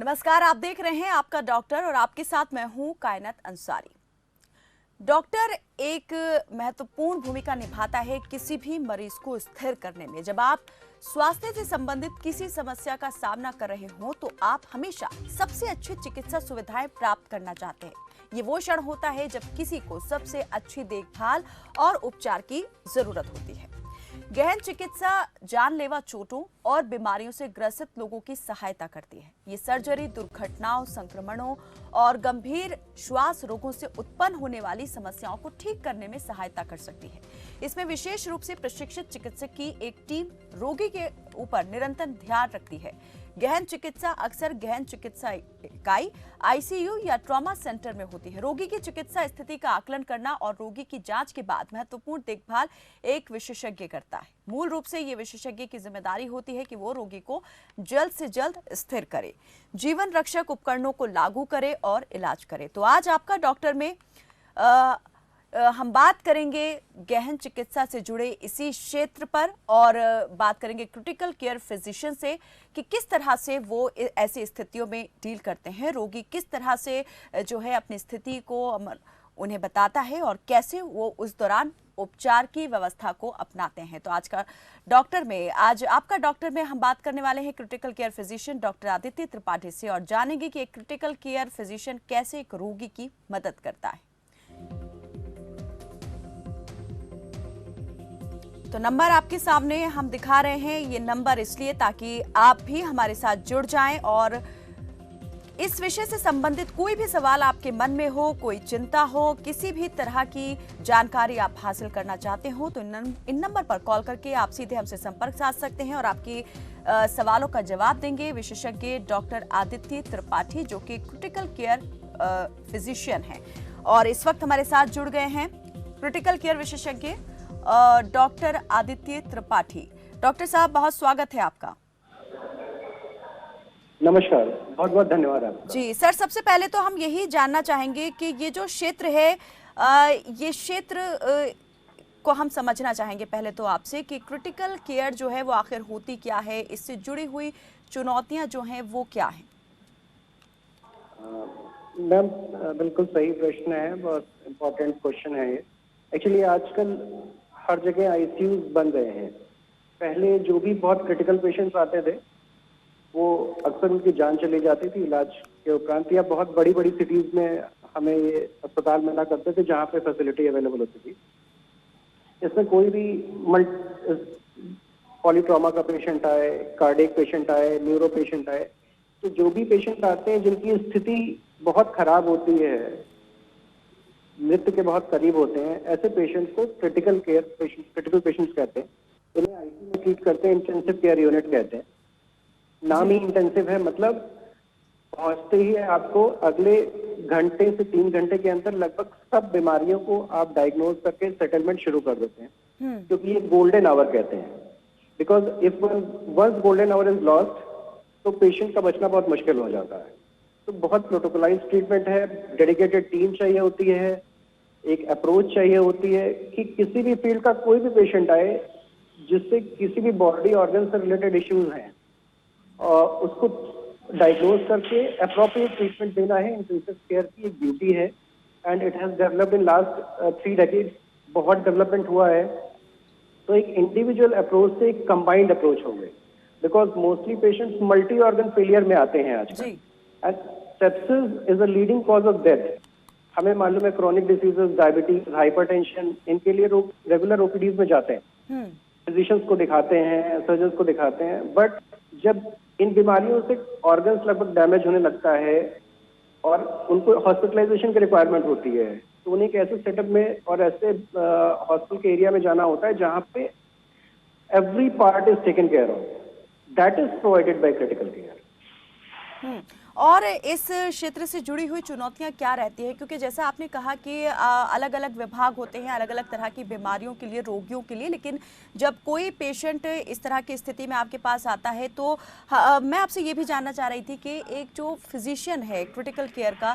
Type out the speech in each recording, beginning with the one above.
नमस्कार, आप देख रहे हैं आपका डॉक्टर और आपके साथ मैं हूं कायनात अंसारी। डॉक्टर एक महत्वपूर्ण भूमिका निभाता है किसी भी मरीज को स्थिर करने में। जब आप स्वास्थ्य से संबंधित किसी समस्या का सामना कर रहे हो तो आप हमेशा सबसे अच्छी चिकित्सा सुविधाएं प्राप्त करना चाहते हैं। ये वो क्षण होता है जब किसी को सबसे अच्छी देखभाल और उपचार की जरूरत होती है। गहन चिकित्सा जानलेवा चोटों और बीमारियों से ग्रसित लोगों की सहायता करती है। ये सर्जरी दुर्घटनाओं, संक्रमणों और गंभीर श्वास रोगों से उत्पन्न होने वाली समस्याओं को ठीक करने में सहायता कर सकती है। इसमें विशेष रूप से प्रशिक्षित चिकित्सक की एक टीम रोगी के ऊपर निरंतर ध्यान रखती है। गहन चिकित्सा अक्सर गहन चिकित्सा इकाई, आईसीयू या ट्रॉमा सेंटर में होती है। रोगी की चिकित्सा स्थिति का आकलन करना और रोगी की जांच के बाद महत्वपूर्ण देखभाल एक विशेषज्ञ करता है। मूल रूप से ये विशेषज्ञ की जिम्मेदारी होती है कि वो रोगी को जल्द से जल्द स्थिर करे, जीवन रक्षक उपकरणों को लागू करे और इलाज करे। तो आज आपका डॉक्टर में हम बात करेंगे गहन चिकित्सा से जुड़े इसी क्षेत्र पर और बात करेंगे क्रिटिकल केयर फिजिशियन से कि किस तरह से वो ऐसी स्थितियों में डील करते हैं। रोगी किस तरह से जो है अपनी स्थिति को उन्हें बताता है और कैसे वो उस दौरान उपचार की व्यवस्था को अपनाते हैं। तो आज आपका डॉक्टर में हम बात करने वाले हैं critical care physician doctor Aditya Tripathi से और जानेंगे कि एक क्रिटिकल केयर फिजिशियन कैसे एक रोगी की मदद करता है। तो नंबर आपके सामने हम दिखा रहे हैं, ये नंबर इसलिए ताकि आप भी हमारे साथ जुड़ जाएं और इस विषय से संबंधित कोई भी सवाल आपके मन में हो, कोई चिंता हो, किसी भी तरह की जानकारी आप हासिल करना चाहते हो तो इन नंबर पर कॉल करके आप सीधे हमसे संपर्क साध सकते हैं और आपके सवालों का जवाब देंगे विशेषज्ञ डॉक्टर आदित्य त्रिपाठी, जो कि क्रिटिकल केयर फिजिशियन हैं और इस वक्त हमारे साथ जुड़ गए हैं क्रिटिकल केयर विशेषज्ञ डॉक्टर आदित्य त्रिपाठी। डॉक्टर साहब, बहुत स्वागत है आपका। नमस्कार, बहुत बहुत धन्यवाद आपका। जी सर, सबसे पहले तो हम यही जानना चाहेंगे कि ये जो क्षेत्र है ये क्षेत्र को हम समझना चाहेंगे पहले तो आपसे कि क्रिटिकल केयर जो है वो आखिर होती क्या है, इससे जुड़ी हुई चुनौतियां जो हैं वो क्या हैं? मैम, बिल्कुल सही प्रश्न है, बहुत इम्पोर्टेंट क्वेश्चन है ये। एक्चुअली आजकल हर जगह आईसीयू बन गए हैं। पहले जो भी बहुत क्रिटिकल पेशेंट्स आते थे वो अक्सर उनकी जान चली जाती थी इलाज के उपरांत, या बहुत बड़ी बड़ी सिटीज में हमें ये अस्पताल मिला करते थे जहाँ पे फैसिलिटी अवेलेबल होती थी। इसमें कोई भी पॉलीट्रॉमा का पेशेंट आए, कार्डियक पेशेंट आए, न्यूरो पेशेंट आए, तो जो भी पेशेंट आते हैं जिनकी स्थिति बहुत खराब होती है, मृत्यु के बहुत करीब होते हैं, ऐसे पेशेंट को क्रिटिकल पेशेंट्स कहते हैं। इन्हें आईसीयू में ट्रीट करते हैं, इंटेंसिव केयर यूनिट कहते हैं। नाम ही इंटेंसिव है, मतलब पहुंचते ही आपको अगले घंटे से 3 घंटे के अंदर लगभग सब बीमारियों को आप डायग्नोज करके सेटलमेंट शुरू कर देते हैं, क्योंकि ये गोल्डन आवर कहते हैं। Because if once golden hour is lost तो पेशेंट का बचना बहुत मुश्किल हो जाता है। तो बहुत प्रोटोकोलाइज ट्रीटमेंट है, डेडिकेटेड टीम चाहिए होती है, एक अप्रोच चाहिए होती है कि किसी भी फील्ड का कोई भी पेशेंट आए जिससे किसी भी बॉडी ऑर्गन से रिलेटेड इश्यूज हैं और उसको डायग्नोज करके अप्रोप्रिएट ट्रीटमेंट देना है इंटेंसिव केयर की एक ड्यूटी है। And it has developed in last 3 decades, बहुत डेवलपमेंट हुआ है। तो एक इंडिविजुअल अप्रोच से एक कंबाइंड अप्रोच हो गई, because mostly patients multi organ failure में आते हैं आजकल। And sepsis is a leading cause of death. हमें मालूम है क्रॉनिक डिसीजेस, डायबिटीज, हाइपरटेंशन, इनके लिए लोग रेगुलर ओपीडीज में जाते हैं, फिजिशियंस को दिखाते हैं, सर्जन्स को दिखाते हैं, बट जब इन बीमारियों से ऑर्गन्स लगभग डैमेज होने लगता है और उनको हॉस्पिटलाइजेशन की रिक्वायरमेंट होती है, तो उन्हें एक ऐसे सेटअप में और ऐसे हॉस्पिटल के एरिया में जाना होता है जहाँ पे every part is taken care of, that is provided by critical care. और इस क्षेत्र से जुड़ी हुई चुनौतियां क्या रहती है, क्योंकि जैसा आपने कहा कि अलग अलग विभाग होते हैं अलग अलग तरह की बीमारियों के लिए, रोगियों के लिए, लेकिन जब कोई पेशेंट इस तरह की स्थिति में आपके पास आता है तो मैं आपसे ये भी जानना चाह रही थी कि एक जो फिजिशियन है क्रिटिकल केयर का,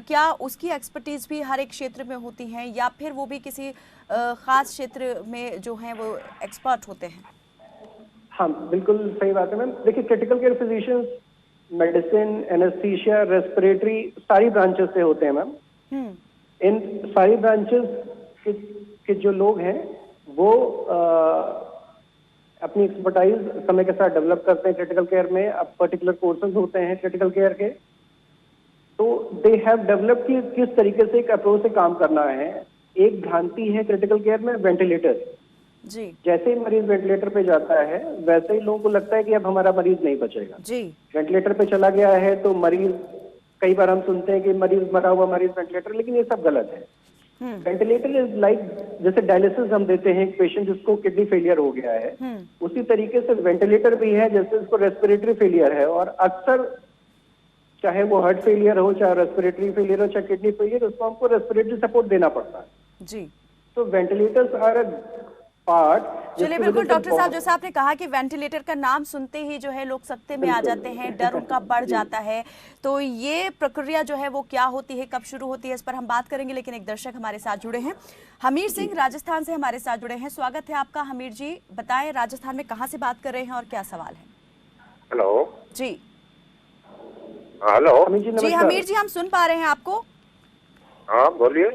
क्या उसकी एक्सपर्टीज भी हर एक क्षेत्र में होती हैं या फिर वो भी किसी खास क्षेत्र में जो है वो एक्सपर्ट होते हैं? हाँ, बिल्कुल सही बात है मैम। देखिए, critical care physicians medicine, anaesthesia, respiratory सारी ब्रांचेस से होते हैं मैम। इन सारी ब्रांचेस के जो लोग हैं वो अपनी एक्सपर्टाइज समय के साथ डेवलप करते हैं क्रिटिकल केयर में। अब पर्टिकुलर कोर्सेज होते हैं क्रिटिकल केयर के, तो दे हैव डेवलप कि किस तरीके से एक अप्रोच से काम करना है। एक भ्रांति है क्रिटिकल केयर में वेंटिलेटर जी। जैसे ही मरीज वेंटिलेटर पे जाता है वैसे ही लोगों को लगता है कि अब हमारा मरीज नहीं बचेगा जी। वेंटिलेटर पे चला गया है तो मरीज, कई बार हम सुनते हैं कि मरीज मरा हुआ मरीज वेंटिलेटर, लेकिन ये सब गलत है। वेंटिलेटर इज लाइक जैसे डायलिसिस हम देते हैं एक पेशेंट जिसको किडनी फेलियर हो गया है, उसी तरीके से वेंटिलेटर भी है जैसे उसको रेस्पिरेटरी फेलियर है। और अक्सर चाहे वो हार्ट फेलियर हो, चाहे रेस्पिरेटरी फेलियर हो, चाहे किडनी फेलियर, उसको हमको रेस्पिरेटरी सपोर्ट देना पड़ता है जी। तो वेंटिलेटर्स आर अ पार्ट। चलिए बिल्कुल डॉक्टर साहब, जैसा आपने कहा कि वेंटिलेटर का नाम सुनते ही जो है लोग सकते में आ जाते हैं, डर उनका बढ़ जाता है, तो ये प्रक्रिया जो है वो क्या होती है, कब शुरू होती है, इस पर हम बात करेंगे। लेकिन एक दर्शक हमारे साथ जुड़े हैं, हमीर सिंह राजस्थान से हमारे साथ जुड़े हैं। स्वागत है आपका हमीर जी, बताएं राजस्थान में कहाँ से बात कर रहे हैं और क्या सवाल है? हेलो जी। हेलो जी हमीर जी, हम सुन पा रहे हैं आपको। हाँ बोलिए।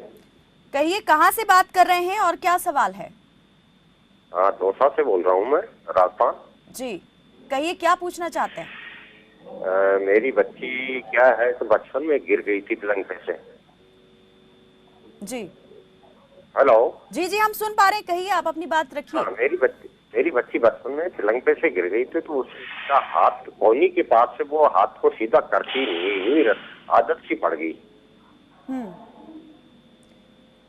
कहिए कहाँ से बात कर रहे हैं और क्या सवाल है? हाँ दौसा से बोल रहा हूँ मैं, राजस्थान। जी कहिए, क्या पूछना चाहते हैं? मेरी बच्ची क्या है तो बचपन में गिर गई थी पलंग पे से। जी। हेलो जी जी हम सुन पा रहे हैं, कहिए आप अपनी बात रखिए। हाँ, मेरी बच्ची बचपन में पलंग पे से गिर गई थी तो उसका हाथ कोहनी के पास से वो हाथ को सीधा करती नहीं, आदत सी पड़ गई।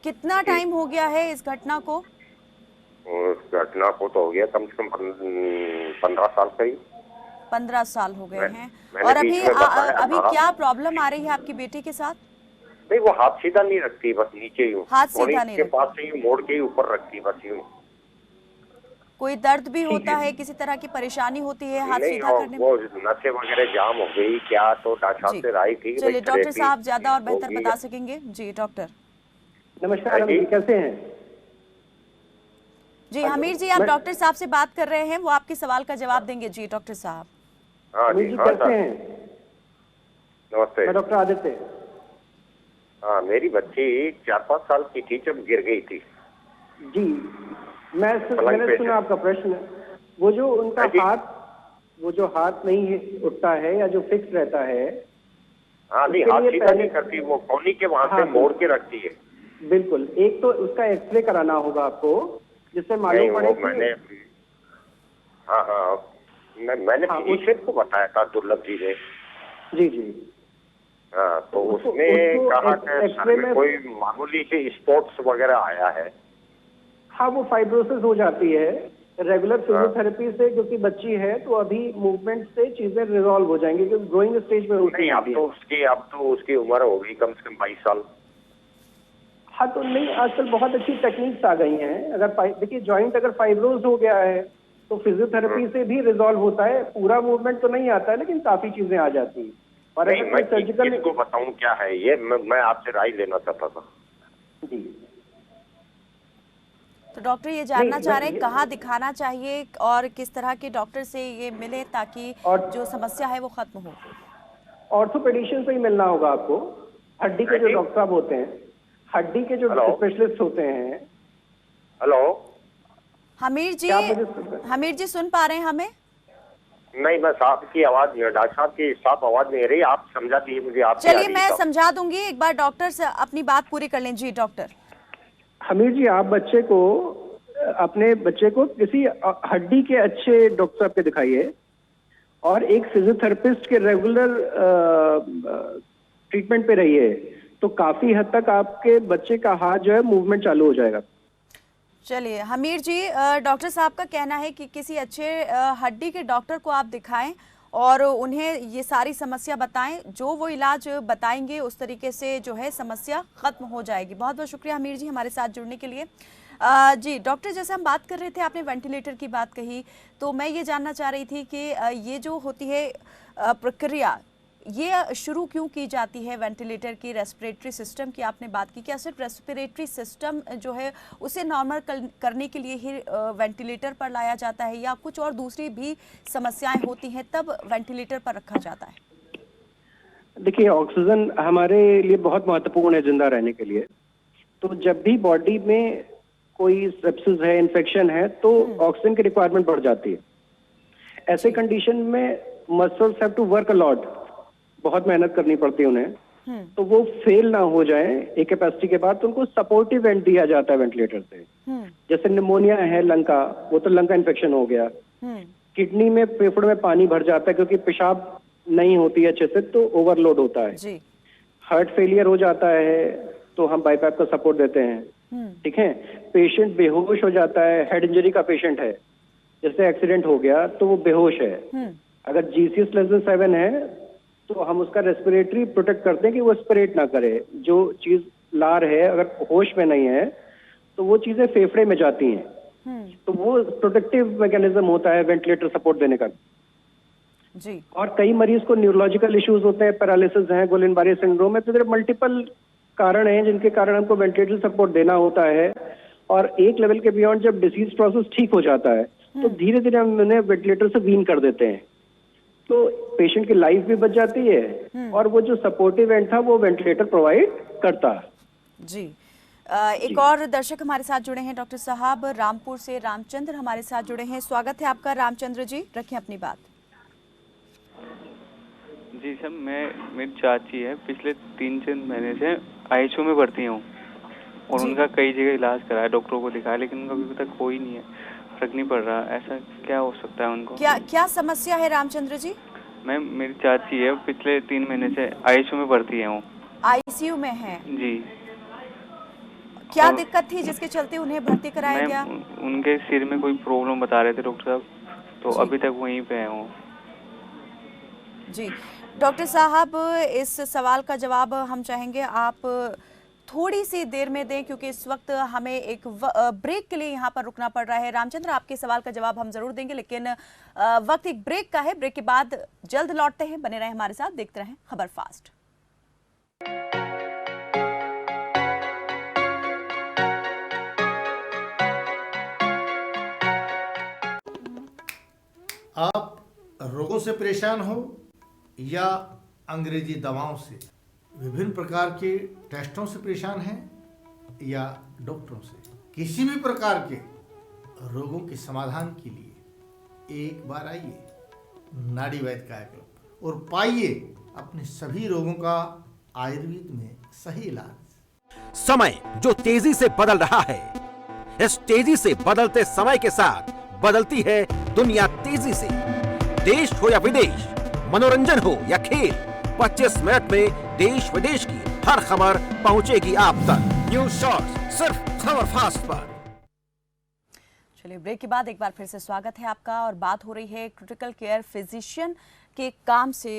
कितना टाइम हो गया है इस घटना को? उस घटना को तो हो गया कम से कम 15 साल करीब। 15 साल हो गए हैं। मैंने और अभी बीच में बताया, अभी हाँ। क्या प्रॉब्लम आ रही है आपकी बेटी के साथ? नहीं, वो हाथ सीधा नहीं रखती, बस नीचे यूं हाथ सीधा कोहनी नहीं के रखती। पास से यूं मोड़ के ही ऊपर रखती, बस यूं। कोई दर्द भी होता है, किसी तरह की परेशानी होती है हाथ नहीं, सीधा करने में? वो नसें वगैरह जाम हो गई क्या, तो डॉक्टर साहब जी से राय थी। चलिए डॉक्टर साहब ज्यादा और बेहतर बता सकेंगे। जी डॉक्टर। नमस्कार अमित जी, कैसे हैं? जी हमीर जी, आप डॉक्टर साहब से बात कर रहे हैं, वो आपके सवाल का जवाब देंगे। जी डॉक्टर साहब। हाँ अमित जी, जी हाँ कैसे सर, हैं? नमस्ते। मैं डॉक्टर आदित्य। हाँ, मेरी बच्ची 4-5 साल की थी जब गिर गई थी जी मैंने सुना आपका प्रश्न। वो जो उनका हाथ, वो जो हाथ नहीं है, उठता है या जो फिक्स रहता है। हाँ नहीं, हाथ सीधा नहीं करती, वो कोहनी के वहां से मोड़ के रखती है। बिल्कुल, एक तो उसका एक्सरे कराना होगा आपको जिससे मालूम पड़े कि मैंने मैंने फिजिशियन को बताया था, दुर्लभ जी ने। जी जी। हाँ, तो उसने कहा कि सर में कोई मामूली से स्पॉट्स वगैरह आया है। हाँ, वो फाइब्रोसिस हो जाती है रेगुलर फिजियोथेरेपी से, क्योंकि बच्ची है तो अभी मूवमेंट से चीजें रिजॉल्व हो जाएंगी, क्योंकि ग्रोइंग स्टेज में होती है। अब तो उसकी उम्र हो गई कम से कम 22 साल। हाँ तो नहीं, आजकल बहुत अच्छी टेक्निक्स आ गई हैं। अगर देखिए जॉइंट अगर फाइब्रोज हो गया है तो फिजियोथेरेपी से भी रिजॉल्व होता है। पूरा मूवमेंट तो नहीं आता है लेकिन काफी चीजें आ जाती है। और नहीं, मैं किसको बताऊं क्या है ये, मैं आपसे राय लेना चाहता था। जी तो डॉक्टर ये जानना चाह रहे हैं कहाँ दिखाना चाहिए और किस तरह के डॉक्टर से ये मिले ताकि जो समस्या है वो खत्म हो? ऑर्थोपेडिशियन से ही मिलना होगा आपको। हड्डी के जो डॉक्टर साहब होते हैं, हड्डी के जो स्पेशलिस्ट होते हैं। हेलो हमीर जी सुन पा रहे हैं हमें? नहीं, मैं साहब की आवाज नहीं, डॉक्टर साहब की साफ आवाज नहीं रही। आप समझा दीजिए मुझे। आप चलिए मैं समझा दूंगी, एक बार डॉक्टर से अपनी बात पूरी कर लें। जी डॉक्टर। हमीर जी, आप अपने बच्चे को किसी हड्डी के अच्छे डॉक्टर साहब के दिखाइए और एक फिजियोथेरेपिस्ट के रेगुलर ट्रीटमेंट पे रहिए, तो काफी हद तक आपके बच्चे का हाथ जो है मूवमेंट चालू हो जाएगा। चलिए हमीर जी, डॉक्टर साहब का कहना है कि किसी अच्छे हड्डी के डॉक्टर को आप दिखाएं और उन्हें ये सारी समस्या बताएं, जो वो इलाज बताएंगे उस तरीके से जो है समस्या खत्म हो जाएगी। बहुत बहुत शुक्रिया हमीर जी हमारे साथ जुड़ने के लिए। जी डॉक्टर, जैसे हम बात कर रहे थे, आपने वेंटिलेटर की बात कही, तो मैं ये जानना चाह रही थी कि ये जो होती है प्रक्रिया, ये शुरू क्यों की जाती है वेंटिलेटर की? रेस्पिरेटरी सिस्टम की आपने बात की, क्या सिर्फ रेस्पिरेटरी सिस्टम जो है उसे नॉर्मल करने के लिए ही वेंटिलेटर पर लाया जाता है या कुछ और दूसरी भी समस्याएं होती हैं तब वेंटिलेटर पर रखा जाता है? देखिए, ऑक्सीजन हमारे लिए बहुत महत्वपूर्ण है जिंदा रहने के लिए। तो जब भी बॉडी में कोई सेप्सिस है, इन्फेक्शन है, तो ऑक्सीजन की रिक्वायरमेंट बढ़ जाती है। ऐसे कंडीशन में muscles have to work a lot, बहुत मेहनत करनी पड़ती है उन्हें। तो वो फेल ना हो जाए एक कैपेसिटी के बाद, तो उनको सपोर्टिव वेंट दिया जाता है वेंटिलेटर से। जैसे निमोनिया है लंग का, वो तो लंग का इन्फेक्शन हो गया। किडनी में, फेफड़ों में पानी भर जाता है क्योंकि पेशाब नहीं होती है अच्छे से, तो ओवरलोड होता है जी। हार्ट फेलियर हो जाता है, तो हम बाईपैप का सपोर्ट देते हैं। ठीक है। पेशेंट बेहोश हो जाता है, हेड इंजरी का पेशेंट है, जैसे एक्सीडेंट हो गया तो वो बेहोश है, अगर जीसीएस लेस देन 7 है तो हम उसका रेस्पिरेटरी प्रोटेक्ट करते हैं कि वो एस्पिरेट ना करे। जो चीज लार है, अगर होश में नहीं है तो वो चीजें फेफड़े में जाती हैं, तो वो प्रोटेक्टिव मैकेनिज्म होता है वेंटिलेटर सपोर्ट देने का जी। और कई मरीज को न्यूरोलॉजिकल इश्यूज होते हैं, पैरालिसिस है, गुलिन-बारी सिंड्रोम है, तो मल्टीपल कारण हैं जिनके कारण हमको वेंटिलेटर सपोर्ट देना होता है। और एक लेवल के बियॉन्ड जब डिसीज प्रोसेस ठीक हो जाता है तो धीरे धीरे हम उन्हें वेंटिलेटर से वीन कर देते हैं, तो पेशेंट की लाइफ भी बच जाती है और वो जो सपोर्टिव एंड था वो वेंटिलेटर प्रोवाइड करता है। जी। एक और दर्शक हमारे साथ जुड़े हैं डॉक्टर साहब, रामपुर से रामचंद्र हमारे साथ जुड़े हैं। स्वागत है आपका रामचंद्र जी, रखें अपनी बात। जी सर, मेरी चाची है, पिछले 3-4 महीने से आईसीयू में भर्ती हूँ और उनका कई जगह इलाज कराया, डॉक्टरों को दिखाया, लेकिन उनका अभी तक कोई नहीं है, फर्क नहीं पड़ रहा। ऐसा क्या हो सकता है उनको? क्या समस्या है रामचंद्र जी? मैम, मेरी चाची है, पिछले 3 महीने से आईसीयू में भर्ती है वो। आईसीयू में है जी। क्या दिक्कत थी जिसके चलते उन्हें भर्ती कराया गया? उनके सिर में कोई प्रॉब्लम बता रहे थे डॉक्टर साहब, तो अभी तक वहीं पे है वो। जी डॉक्टर साहब, इस सवाल का जवाब हम चाहेंगे आप थोड़ी सी देर में दें, क्योंकि इस वक्त हमें एक ब्रेक के लिए यहाँ पर रुकना पड़ रहा है। रामचंद्र, आपके सवाल का जवाब हम जरूर देंगे, लेकिन वक्त एक ब्रेक का है। ब्रेक के बाद जल्द लौटते हैं, बने रहें हमारे साथ, देखते रहें खबर फास्ट। आप रोगों से परेशान हो या अंग्रेजी दवाओं से, विभिन्न प्रकार के टेस्टों से परेशान हैं या डॉक्टरों से, किसी भी प्रकार के रोगों के समाधान के लिए एक बार आइए नाड़ी वैद्य कायाकल्प और पाइए अपने सभी रोगों का आयुर्वेद में सही इलाज। समय जो तेजी से बदल रहा है, इस तेजी से बदलते समय के साथ बदलती है दुनिया तेजी से। देश हो या विदेश, मनोरंजन हो या खेल, 25 मिनट में देश विदेश की हर खबर पहुंचेगी आप तक। न्यूज शॉर्ट्स सिर्फ खबर फास्ट पर। चलिए, ब्रेक के बाद एक बार फिर से स्वागत है आपका और बात हो रही है क्रिटिकल केयर फिजिशियन के काम से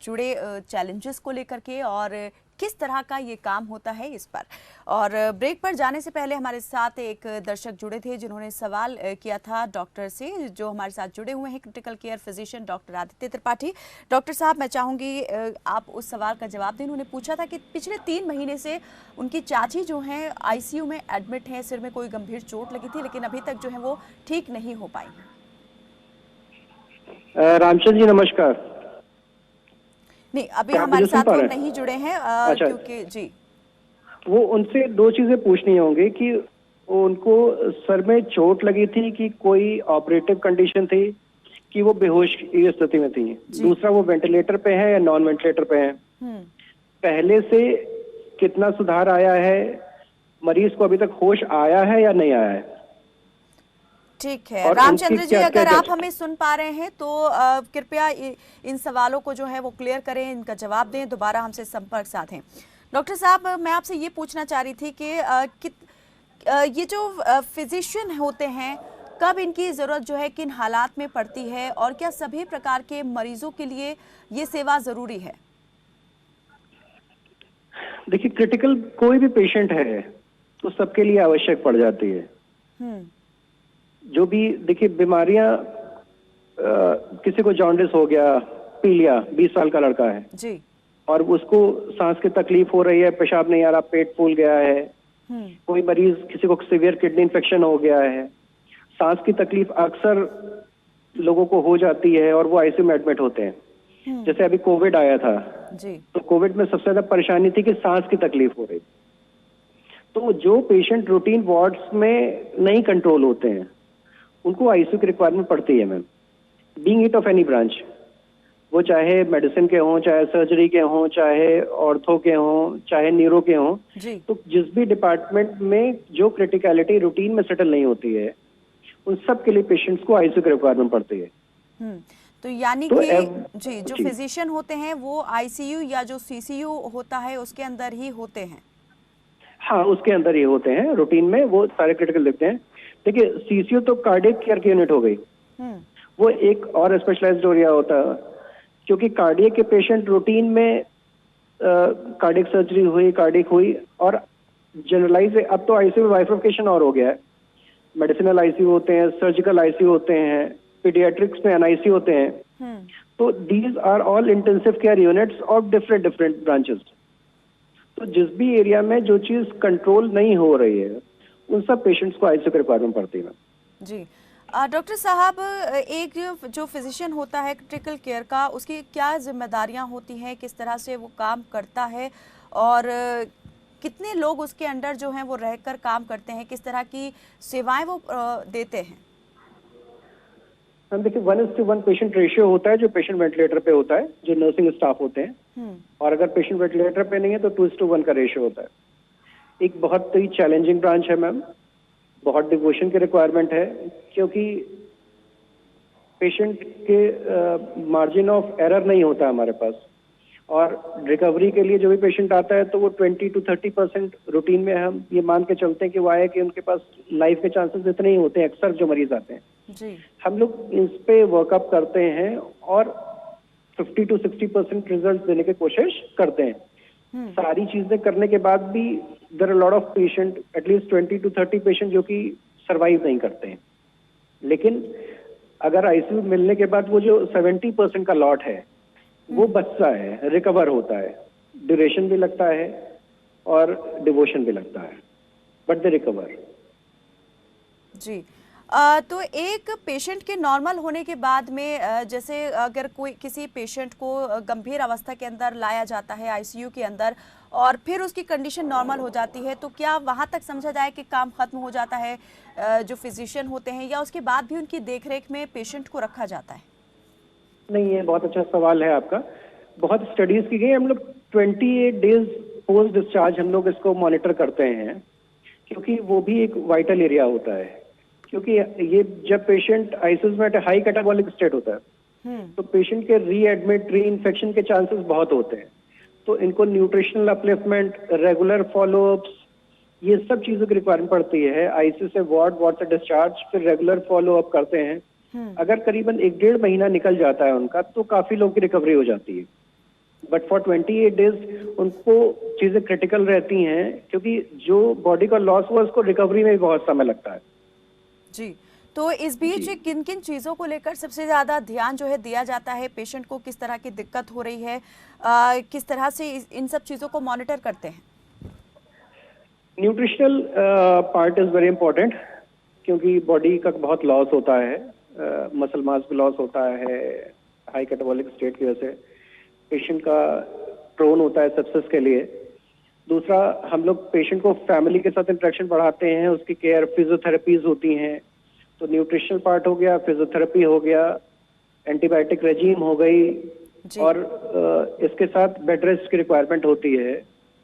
जुड़े चैलेंजेस को लेकर के और किस तरह का ये काम होता है इस पर। और ब्रेक पर जाने से पहले हमारे साथ एक दर्शक जुड़े थे जिन्होंने सवाल किया था डॉक्टर से, जो हमारे साथ जुड़े हुए हैं critical care physician doctor Aditya Tripathi. Doctor साहब, मैं चाहूँगी आप उस सवाल का जवाब दें। उन्होंने पूछा था कि पिछले 3 महीने से उनकी चाची जो हैं आईसीयू में एडमिट हैं, सिर में कोई गंभीर चोट लगी थी, लेकिन अभी तक जो है वो ठीक नहीं हो पाई। रामचंद्र जी नमस्कार। नहीं, अभी हमारे साथ वो नहीं जुड़े हैं अच्छा। क्योंकि जी वो उनसे 2 चीजें पूछनी होंगी कि उनको सर में चोट लगी थी कि कोई ऑपरेटिव कंडीशन थी कि वो बेहोश की स्थिति में थी। दूसरा, वो वेंटिलेटर पे है या नॉन वेंटिलेटर पे है। पहले से कितना सुधार आया है, मरीज को अभी तक होश आया है या नहीं आया है। ठीक है रामचंद्र जी, अगर आप हमें सुन पा रहे हैं तो कृपया इन सवालों को जो है वो क्लियर करें, इनका जवाब दें, दोबारा हमसे संपर्क साधें। डॉक्टर साहब, मैं आपसे ये पूछना चाह रही थी कि ये जो फिजिशियन होते हैं, कब इनकी ज़रूरत जो है किन हालात में पड़ती है और क्या सभी प्रकार के मरीजों के लिए ये सेवा ज़रूरी है? देखिए, क्रिटिकल कोई भी पेशेंट है तो सबके लिए आवश्यक पड़ जाती है। जो भी देखिए बीमारियां, किसी को जॉन्डिस हो गया, पी लिया, 20 साल का लड़का है जी, और उसको सांस की तकलीफ हो रही है, पेशाब नहीं आ रहा, पेट फूल गया है। कोई मरीज, किसी को सीवियर किडनी इन्फेक्शन हो गया है, सांस की तकलीफ अक्सर लोगों को हो जाती है और वो आईसीयू में एडमिट होते हैं। जैसे अभी कोविड आया था, जी। तो कोविड में सबसे ज्यादा परेशानी थी कि सांस की तकलीफ हो रही। तो जो पेशेंट रूटीन वार्ड्स में नहीं कंट्रोल होते हैं, उनको आईसीयू की रिक्वायरमेंट पड़ती है ma'am, being it of any branch, वो चाहे मेडिसिन के हों, चाहे सर्जरी के हों, चाहे ऑर्थो के हों, चाहे न्यूरो के हों। जी। तो जिस भी डिपार्टमेंट में जो क्रिटिकलिटी रूटीन में सेटल नहीं होती है, उन सब के लिए पेशेंट्स को आईसीयू की रिक्वायरमेंट पड़ती है। तो यानी तो कि जी, जो जी। फिजिशियन होते हैं वो आईसीयू या जो सीसीयू होता है उसके अंदर ही होते हैं। हाँ, उसके अंदर ही होते हैं, रूटीन में वो सारे क्रिटिकल देखते हैं। देखिए, सीसीयू तो कार्डियक केयर की यूनिट हो गई, वो एक और स्पेशलाइज्ड एरिया होता है, क्योंकि कार्डियक के पेशेंट रूटीन में कार्डियक सर्जरी हुई, कार्डियक हुई, और जनरलाइज अब तो आईसीयू में बाइफर्केशन और हो गया है। मेडिसिनल आईसीयू होते हैं, सर्जिकल आईसीयू होते हैं, पीडियाट्रिक्स में एनआईसी होते हैं। तो these are all intensive care units of different branches. तो जिस भी एरिया में जो चीज कंट्रोल नहीं हो रही है, उन सब पेशेंट्स को आईसीयू की रिक्वायरमेंट पड़ती है। जी। डॉक्टर साहब, एक जो फिजिशियन होता है क्रिटिकल केयर का, उसकी क्या जिम्मेदारियां होती हैं, किस तरह से वो काम करता है, और कितने लोग उसके अंडर जो हैं वो रहकर काम करते हैं, किस तरह की सेवाएं वो देते हैं? हम देखिए 1:1 पेशेंट रेशियो होता है जो पेशेंट वेंटिलेटर पे होता है, जो नर्सिंग स्टाफ होते हैं, और अगर पेशेंट वेंटिलेटर पे नहीं है तो 2:1 का रेशियो होता है। एक बहुत ही चैलेंजिंग ब्रांच है मैम, बहुत डिवोशन की रिक्वायरमेंट है, क्योंकि पेशेंट के मार्जिन ऑफ एरर नहीं होता हमारे पास, और रिकवरी के लिए जो भी पेशेंट आता है तो वो 20 to 30% रूटीन में हम ये मान के चलते हैं कि वो आए कि उनके पास लाइफ के चांसेस इतने ही होते हैं अक्सर जो मरीज आते हैं। जी। हम लोग इस पे वर्कअप करते हैं और 50 to 60% रिजल्ट देने की कोशिश करते हैं। सारी चीजें करने के बाद भी there are lot of patient, at least 20 to 30 patient जो कि सरवाइव नहीं करते हैं। लेकिन अगर आईसीयू मिलने के बाद वो जो 70% का लॉट है वो बचता है, रिकवर होता है, ड्यूरेशन भी लगता है और डिवोशन भी लगता है, बट दे रिकवर। जी। तो एक पेशेंट के नॉर्मल होने के बाद में जैसे अगर कोई किसी पेशेंट को गंभीर अवस्था के अंदर लाया जाता है आईसीयू के अंदर, और फिर उसकी कंडीशन नॉर्मल हो जाती है, तो क्या वहां तक समझा जाए कि काम खत्म हो जाता है जो फिजिशियन होते हैं, या उसके बाद भी उनकी देखरेख में पेशेंट को रखा जाता है? नहीं, ये बहुत अच्छा सवाल है आपका। बहुत स्टडीज की गई, हम लोग 28 डेज पोस्ट डिस्चार्ज हम लोग इसको मॉनिटर करते हैं, क्योंकि वो भी एक वाइटल एरिया होता है। क्योंकि ये जब पेशेंट आईसीयू में हाई कैटाबॉलिक स्टेट होता है, तो पेशेंट के री एडमिट, री इन्फेक्शन के चांसेस बहुत होते हैं। तो इनको न्यूट्रिशनल अपलिफ्टमेंट, रेगुलर फॉलोअप्स, ये सब चीजों की रिक्वायरमेंट पड़ती है। आईसीयू से वार्ड से डिस्चार्ज, फिर रेगुलर फॉलोअप करते हैं। अगर करीबन 1-1.5 महीना निकल जाता है उनका, तो काफी लोगों की रिकवरी हो जाती है। बट फॉर 28 डेज उनको चीजें क्रिटिकल रहती हैं, क्योंकि जो बॉडी का लॉस हुआ उसको रिकवरी में भी बहुत समय लगता है। जी। तो इस बीच किन किन चीज़ों को लेकर सबसे ज़्यादा ध्यान जो है दिया जाता है? पेशेंट को किस तरह की दिक्कत हो रही है, किस तरह से इन सब चीज़ों को मॉनिटर करते हैं? Nutritional part is very important, क्योंकि बॉडी का बहुत लॉस होता है, मसल मास भी लॉस होता है हाई कैटाबॉलिक स्टेट की वजह से। पेशेंट का प्रोन होता है सेप्सिस के लिए। दूसरा, हम लोग पेशेंट को फैमिली के साथ इंटरेक्शन बढ़ाते हैं, उसकी केयर, फिजियोथेरेपीज होती हैं। तो न्यूट्रिशनल पार्ट हो गया, फिजियोथेरेपी हो गया, एंटीबायोटिक रेजीम हो गई, और इसके साथ बेड रेस्ट की रिक्वायरमेंट होती है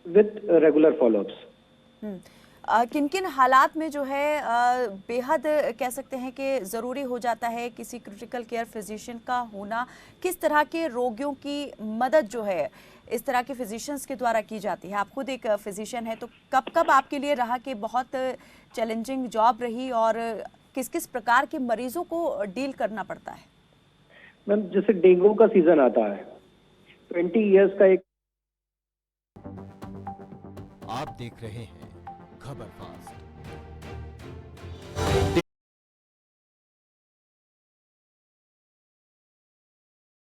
विद रेगुलर फॉलोअप्स। किन किन हालात में जो है बेहद कह सकते हैं कि ज़रूरी हो जाता है किसी क्रिटिकल केयर फिजिशियन का होना? किस तरह के रोगियों की मदद जो है इस तरह के फिजिशियंस के द्वारा की जाती है? आप खुद एक फिजिशियन है, तो कब कब आपके लिए रहा कि बहुत चैलेंजिंग जॉब रही, और किस किस प्रकार के मरीजों को डील करना पड़ता है? मैम, जैसे डेंगू का सीजन आता है, 20 इयर्स का एक। आप देख रहे हैं खबर फास्ट।